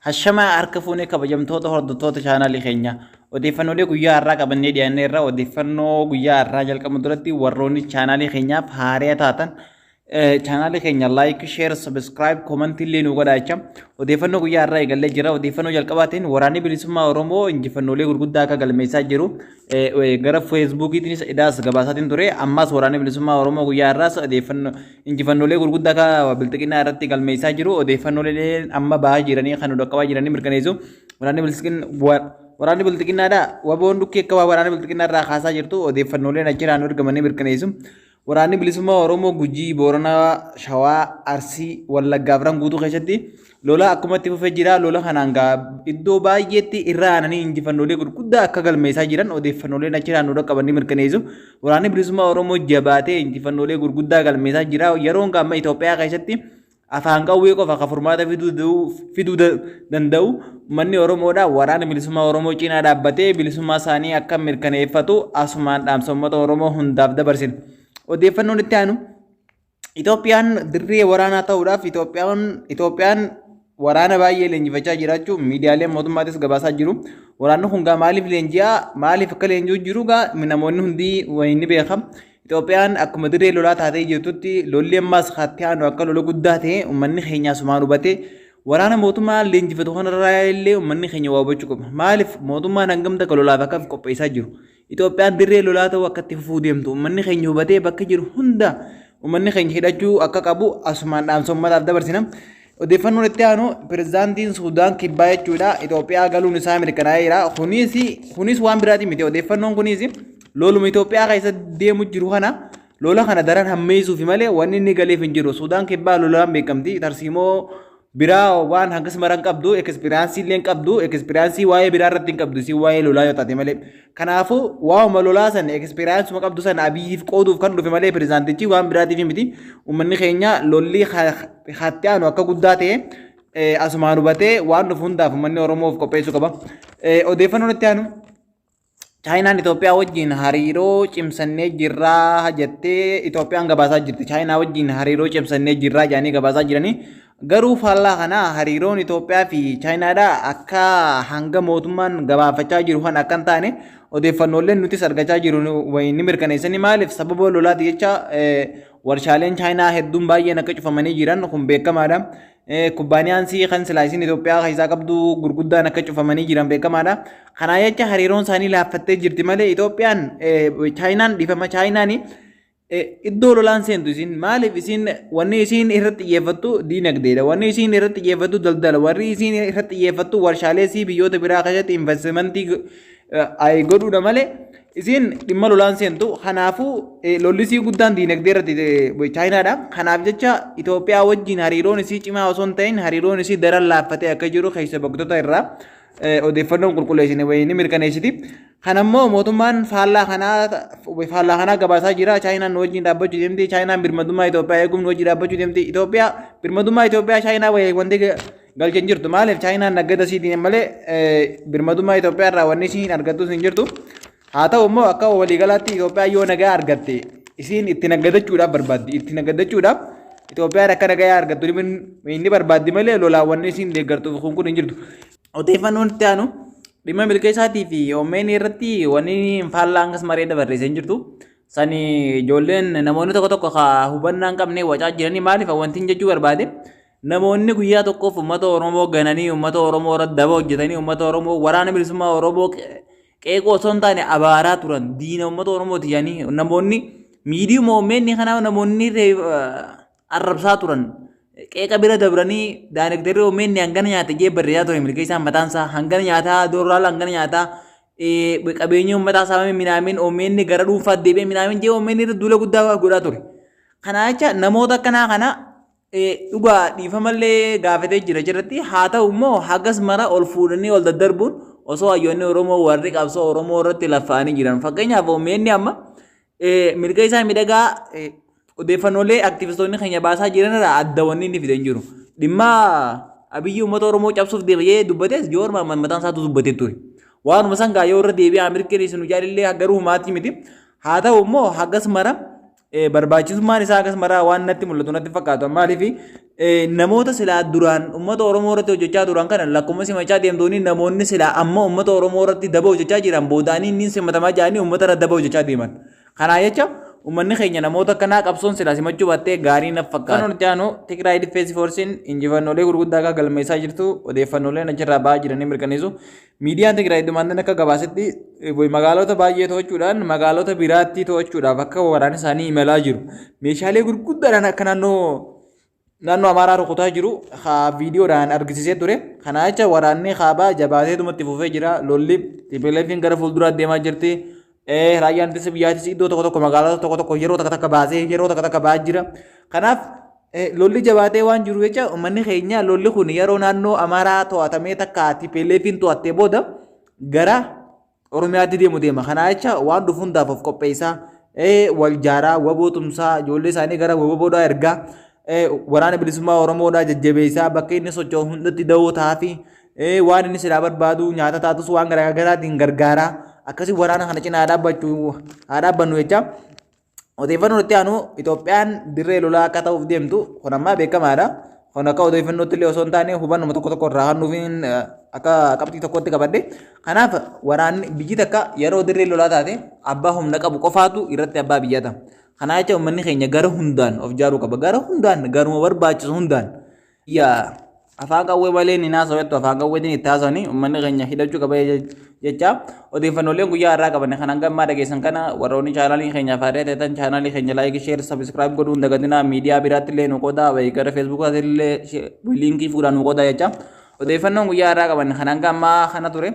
Hashama harka fuunee kabajamtoota hordoftoota chaanaalii keenya odeeffannoolee guyyaa har'aa qabannee dhiyaannee irraa odeeffannoo guyyaa har'aa jalqabu duratti warroonni chaanaalii keenyaaf haaraa taatan chaanaalii keenya like share subscribe comment illee nu godhaa. Odeeffannoo guyyaa har'aa eegallee jira. Odeeffannoo jalqabaatiin waraanni bilisummaa Oromoo injifannoolee gurguddaa akka galmeessaa jiru gara feesbuukiitiinis idaas gabaasaatiin ture. Ammas waraanni bilisummaa Oromoo guyyaa har'aas odeeffannoo injifannoolee gurguddaa akka bilxiqinaa irratti galmeessaa jiru. Odeeffannoolee amma bahaa jiranii kan dhaqqabaa jiranii mirkaneessu. Waraanni bilxiqinaadha waboon dhukkee akka waraanni bilxiqinaa irraa kaasaa jirtu odeeffannooleen achiraan argamanii mirkaneessu. Waraanni bilisummaa Oromoo Gujii, Booranaa, Shawaa, Arsii, Wallaggaa fi guutuu keessatti lola akkuma itti fufee jira. Lola kanaan iddoo baay'eetti irra aananii injifannoolee gurguddaa akka galmeessaa jiran odeeffannooleen achiraan dhaqqabanii mirkaneessu. Waraanni bilisummaa Oromoo jabaatee injifannoolee gurguddaa galmeessaa jira. Yeroon amma Itoophiyaa keessatti afaan qawwee qofa akka furmaata fiduu danda'u manni Oromoodha. Waraanni bilisummaa Oromoo cinaa dhaabbatee bilisummaa isaanii akka mirkaneeffatu asumaan dhaamsa uummata Oromoo hundaaf dabarsina. Odeeffannoon itti aanu Itoophiyaan dirree waraanaa ta'uudhaaf Itoophiyaan waraana baay'ee leenjifachaa jiraachuu miidiyaaleen mootummaatis gabaasaa jiru. Waraanni kun maaliif leenji'aa maaliif akka leenji'u jiru namoonni hundi wayinni beekam. Itoophiyaan akkuma dirree lolaa taatee jirtutti lolli ammas hatti aanu akka lola guddaa ta'e uummanni keenya asumaan hubatee waraana mootummaa leenjifatu kanarraa illee uummanni keenya waa hubachuu qaba. Maaliif mootummaan hangam takka lolaaf akka qopheessaa jiru. Itoophiyaan dirree lolaa ta'uu akka itti fufuu deemtu uummanni keenya hubatee bakka jiru hunda uummanni keenya hidhachuu akka qabu asumaan dhaamsa uummataaf dabarsina. Odeeffannoon itti aanu pirezidaantiin Suudaan kibbaa jechuudha Itoophiyaa galuun isaa mirkanaa'eera. Kunis waan biraati miti. Odeeffannoon kunis loluma Itoophiyaa keessa deemu jiru kana lola kana daran hammeessuuf malee wanni inni galeef hin jiru. Suudaan kibbaa lolaan beekamti. Tarsiimoo biraa waan hangas maran qabdu ekspiriyaansii illee qabdu ekspiriyaansii waa'ee biraa irratti hin qabdu si waa'ee lolaa yoo taate malee. Kanaafuu waa'uma lolaa san ekspiriyaansuma qabdu san abiyyiif qooduuf kan dhufe malee pirezidaantichi waan biraatiif miti. Uummanni keenya lolli hatti aanu akka guddaa ta'e asumaan hubatee waan dhufu hundaaf uummanni Oromoof qopheessuu qaba. Odeeffannoon itti aanu Chaayinaan Itoophiyaa wajjin hariiroo cimsannee jirraa jettee Itoophiyaan gabaasaa jirti. Chaayinaa wajjin hariiroo cimsannee jirraa jedhanii gabaasaa jiranii. Garuu faallaa kana hariiroon Itoophiyaa fi Chaayinaadha akka hanga mootummaan gabaafachaa jiru kan akka hin taane odeeffannooleen nutis argachaa jiru wayinni mirkaneessanii. Maaliif sababa lolaati jecha warshaaleen Chaayinaa hedduun baay'een akka cufamanii jiran kun beekamaadha. Kubbaaniyaan kan silaayisiin Itoophiyaa keessaa qabdu gurguddaan akka cufamanii jiran beekamaadha. Kana jecha hariiroon isaanii laaffattee jirti malee Itoophiyaan Chaayinaan dhiifama Chaayinaanii iddoo lolaan seentu isin maaliif isin wanni isin irratti xiyyeeffattu diinagdeedha. Wanni isin irratti xiyyeeffattu daldala. Warri isin irratti xiyyeeffattu warshaalee biyyoota biraa keessatti investimentii godhuudha malee isin dhimma lolaan seentu. Kanaafuu lollisii guddaan diinagdee irratti Chaayinaadha. Kanaaf jecha Itoophiyaa wajjin hariiroon isii cimaa osoo hin ta'in hariiroon isii daran laaffatee akka jiru keessa baqattoota irraa odeeffannoon qulqulleessine wayinni mirkaneessiti. Kanammoo mootummaan faallaa kanaa gabaasaa jira. Chaayinaan wajjin dhaabbachuu deemti. Chaayinaan birmadummaa Itoophiyaa eeguun wajjin dhaabbachuu deemti. Birmadummaa Itoophiyaa Chaayinaa wanti galchan jirtu. Maaliif Chaayinaan naggata siitiin malee birmadummaa Itoophiyaa irraa wanni isiin argattus hin jirtu. Haa ta'u immoo akka waliigalaatti Itoophiyaa yoo nagaa argatte isiin itti naggadachuudhaaf barbaaddi. Itti naggadachuudhaaf Itoophiyaan akka nagaa argattu inni barbaaddi malee lolaawwan isiin deeggartuuf kun hin jirtu. Odeeffannoon itti aanu dhimma milkeessaatii fi OMN irratti wanni faallaa hangas maree dabarreessee hin jirtu. Sani ijoolleen namoonni tokko tokko hubannaa hin qabne wacaa jiranii maaliif wanti jechuu barbaade namoonni guyyaa tokkoof uummata Oromoo gananii uummata Oromoo irratti daba hojjetanii uummata Oromoo waraana bilisummaa Oromoo qeeqoo osoo hin taane abaaraa turan diina uummata Oromooti jedhanii namoonni miidiyuma OMN kanaaf namoonni arrabsaa turan. Qeeqa bira dabranii daanektarri OMN hangana nyaata jee barreessaa ture milkeessaan mataan isaa hangana nyaataa dooraal hangana nyaataa qabeenya uummataa saamame minaamin OMN gara dhuunfaa deebi'ee minaamin jee OMN irra duula guddaa godhaa ture. Kana jecha namoota akkanaa kana dhugaa dhiifamallee gaafatee jira jirratti haa ta'u immoo hagas mara ol fuudhanii ol daddarbuun osoo hayyoonni Oromoo warri qabsoo Oromoo irratti laffaanii jiran. Fakkeenyaaf OMN amma milkeessaa miidhagaa odeeffannoolee aktivistoonni keenya baasaa jiran irraa adda wanni inni fidee jiru. Dhimma Abiyyi uummata Oromoo cabsuuf deebi'ee dubbates Jowaar Mohaammed mataan isaatu dubbatee ture. Waanuma san yoo irra deebi'ee mirkaneessu nu jaalillee garuu humaatii miti. Haa ta'u immoo hagas mara barbaachisummaan isaa hagas mara waan natti mul'atu natti fakkaatu. Maaliif namoota silaa duraan uummata Oromoo irratti hojjechaa turan kana lakkuma simachaa deemtuuni namoonni silaa amma uummata Oromoo irratti daba hojjechaa jiran boodaanii inni simatamaa jiranii uummata irratti daba hojjechaa deeman. Kanaa jecha uummanni keenya namoota kanaa qabsoon silaa simachuu battee gaarii na fakkaata. Kan hojjaanu Tigraay Difeensi Foorsiin injifannoolee gurguddaa akka galmeessaa jirtu odeeffannoolee achirraa ba'aa jiranii mirkaneessu. Miidiyaan Tigraay dhumaantan akka gabaasetti magaalota baay'ee to'achuudhaan magaalota biraatti to'achuudhaaf akka waraana isaanii imalaa jiru. Meeshaalee gurguddaadhaan akka naannoo Amaaraa rukutaa jiru viidiyoodhaan argisiisee ture. Kana jecha waraanni kaabaa jabaatee dhumatti fufee jira. Lolli TPLF'n gara fuulduraatti deemaa jirti. Raayyaan ittisa biyyaatis iddoo tokko tokko magaalota tokko tokko yeroo takka baasee yeroo takka ba'aa jira. Kanaaf lolli jabaatee waan jiru jecha uummanni keenya lolli kun yeroo naannoo Amaaraa to'atamee takka TPLF'n to'attee booda gara Oromiyaatti deema. Kana jecha waan dhufu hundaaf of qopheessaa wal jaaraa waboo tumsaa ijoollee isaanii gara waboodhaa ergaa. Waraana bilisummaa Oromoodhaa jajjabeessaa bakka inni socho'u hundatti da'oo taa'afi waan inni silaa barbaadu nyaata taatus waan garaagaraatiin gargaaraa akkasii waraana kana cinaa dhaabbannu jecha odeeffannoo itti aanu Itoophiyaan dirree lolaa akka ta'uuf deemtu kun ammaa beekamaadha. Kun akka odeeffannootti illee osoo hin taane hubannuma tokko tokko irraa hannuufiin akka qabxii tokkotti qabadde. Kanaaf waraanni biyyi takka yeroo dirree lolaa taate abbaa humna qabu qofaatu irratti abbaa biyyata. Kana jecha uummanni keenya gara hundaan of jaaruu qaba. Gara hundaan garuma barbaachisu hundaan. Yaa afaan qawwee malee ni naasawwattu afaan qawweetiin itti haasawanii uummanni keenya hidhachuu qaba jecha odeeffannooleen guyyaa irraa qabanne kan hangammaa dhageessan kana warroonni chaanaalii keenya faayidaa ta'an chaanaalii keenya laayik sheer sabskiraayib godhuu hin dagatinaa miidiyaa biraatti illee nu qoodaa gara feesbuukaatti illee liinkii fuudhaan nu qoodaa jecha odeeffannoon guyyaa irraa qabanne kan hangammaa kana ture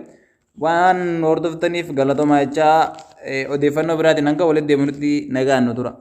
waan hordoftaniif galatoomaa jecha odeeffannoo biraatiin hanga walitti deemuutti nagaan nu tura.